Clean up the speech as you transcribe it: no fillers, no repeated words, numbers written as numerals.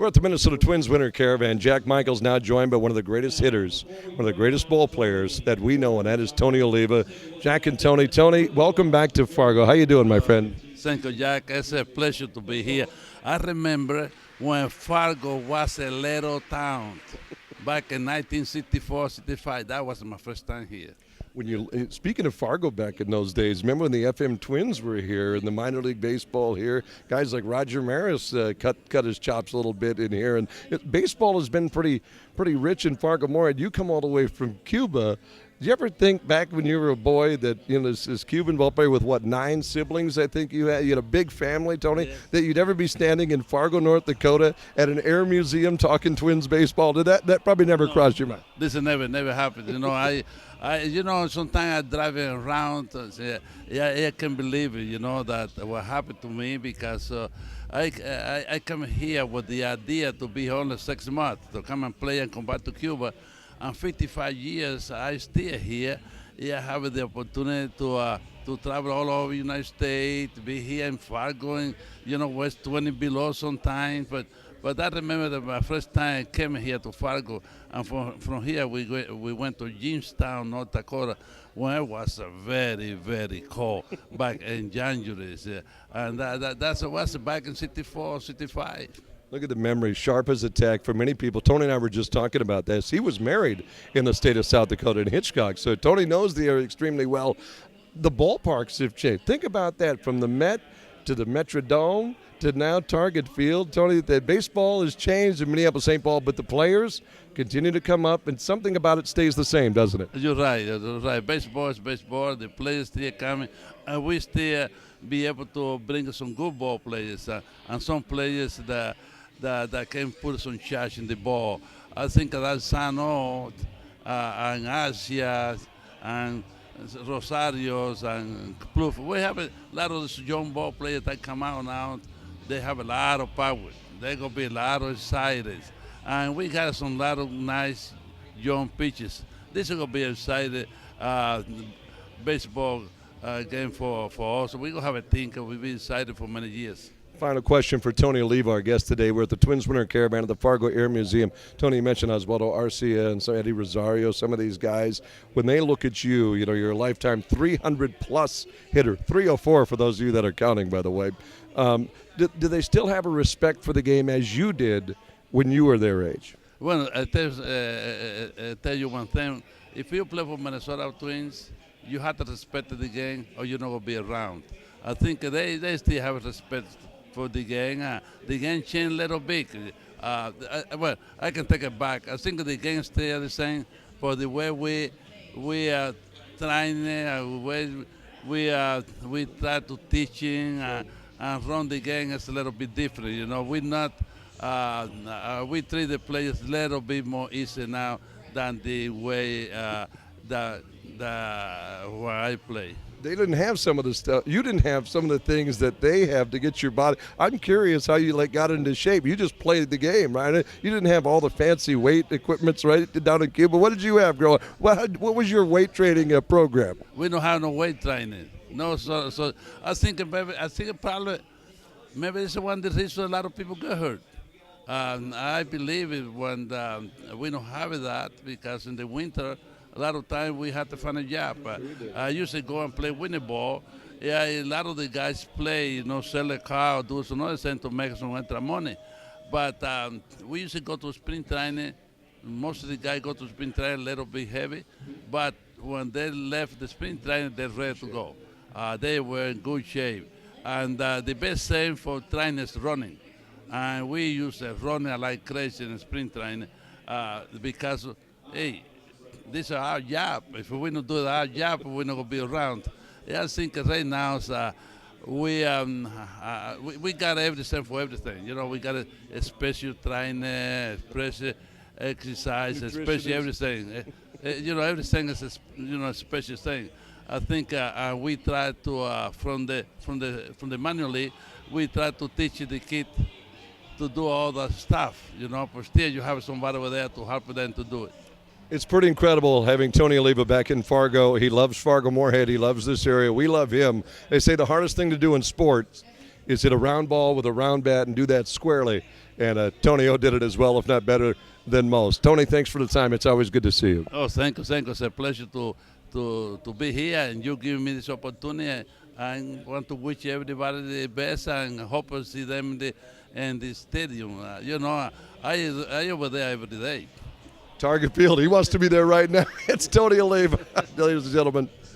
We're at the Minnesota Twins Winter Caravan. Jack Michael's now joined by one of the greatest hitters, one of the greatest ball players that we know, and that is Tony Oliva. Jack and Tony. Tony, welcome back to Fargo. How you doing, my friend? Thank you, Jack. It's a pleasure to be here. I remember when Fargo was a little town back in 1964, 65. That was my first time here. When you speaking of Fargo back in those days, remember when the FM Twins were here and the minor league baseball here? Guys like Roger Maris cut his chops a little bit in here, and baseball has been pretty rich in Fargo-Moorhead. You come all the way from Cuba. Did you ever think back when you were a boy that, you know, this Cuban ball player with, 9 siblings I think you had? You had a big family, Tony, yes, that you'd ever be standing in Fargo, North Dakota at an air museum talking Twins baseball? Did that probably never crossed your mind? This never happened. You know, I sometimes I driving around. I can't believe it. You know that what happened to me because I come here with the idea to be only 6 months to come and play and come back to Cuba. And 55 years I stay here. I have the opportunity to travel all over the United States, be here in Fargo, and, West 20 below sometimes. But I remember that my first time I came here to Fargo, and from here we went to Jamestown, North Dakota, when it was very, very cold back in January. And that was back in 64, 65. Look at the memory, sharp as a tack for many people. Tony and I were just talking about this. He was married in the state of South Dakota in Hitchcock, so Tony knows the area extremely well. The ballparks have changed. Think about that, from the Met to the Metrodome to now Target Field. Tony, the baseball has changed in Minneapolis-St. Paul, but the players continue to come up, and something about it stays the same, doesn't it? You're right. Baseball is baseball. The players still coming, and we still be able to bring some good ball players and some players that can put some charge in the ball. I think that Sano and Asia and Rosarios and Plouffe. We have a lot of these young ball players that come out now. They have a lot of power. They're going to be a lot of excited. And we got some lot of nice young pitchers. This is going to be an excited baseball game for us. We're going to have a team that we've been excited for many years. Final question for Tony Oliva, our guest today. We're at the Twins Winter Caravan at the Fargo Air Museum. Tony, you mentioned Osvaldo Arcia and Eddie Rosario, some of these guys. When they look at you, you're a lifetime 300-plus hitter, 304 for those of you that are counting, by the way. Do they still have a respect for the game as you did when you were their age? Well, I tell you one thing. If you play for Minnesota Twins, you have to respect the game or you're not going to be around. I think they still have respect for the game. The game changed a little bit. Well, I can take it back. I think the game stays the same for the way we are trying, we try to teaching and run the game is a little bit different. We not we treat the players a little bit more easy now than the way that where I play. They didn't have some of the stuff. You didn't have some of the things that they have to get your body. I'm curious how you got into shape. You just played the game, right? You didn't have all the fancy weight equipments right down in Cuba. What did you have growing? What was your weight training program? We don't have no weight training. No, so I think probably maybe it's one of the reasons a lot of people get hurt. I believe it when we don't have that because in the winter, a lot of time we have to find a job. I usually go and play winning ball. Yeah, a lot of the guys play, sell a car or do some other thing to make some extra money. But we usually go to spring training. Most of the guys go to spring training a little bit heavy. But when they left the spring training, they're ready to go. They were in good shape. And the best thing for training is running. And we use running like crazy in spring training because, hey, this is our job. If we don't do our job, we're not going to be around. I think right now we got everything for everything. We got a special training, special exercise, special everything. Everything is a special thing. I think we try to from the manual league, we try to teach the kid to do all the stuff. But still you have somebody over there to help them to do it. It's pretty incredible having Tony Oliva back in Fargo. He loves Fargo-Moorhead. He loves this area. We love him. They say the hardest thing to do in sports is hit a round ball with a round bat and do that squarely. And Tony O did it as well, if not better than most. Tony, thanks for the time. It's always good to see you. Oh, thank you, thank you. It's a pleasure to be here, and you giving me this opportunity. I want to wish everybody the best, and hope to see them in the stadium. I over there every day. Target Field. He wants to be there right now. It's Tony Oliva, ladies and gentlemen.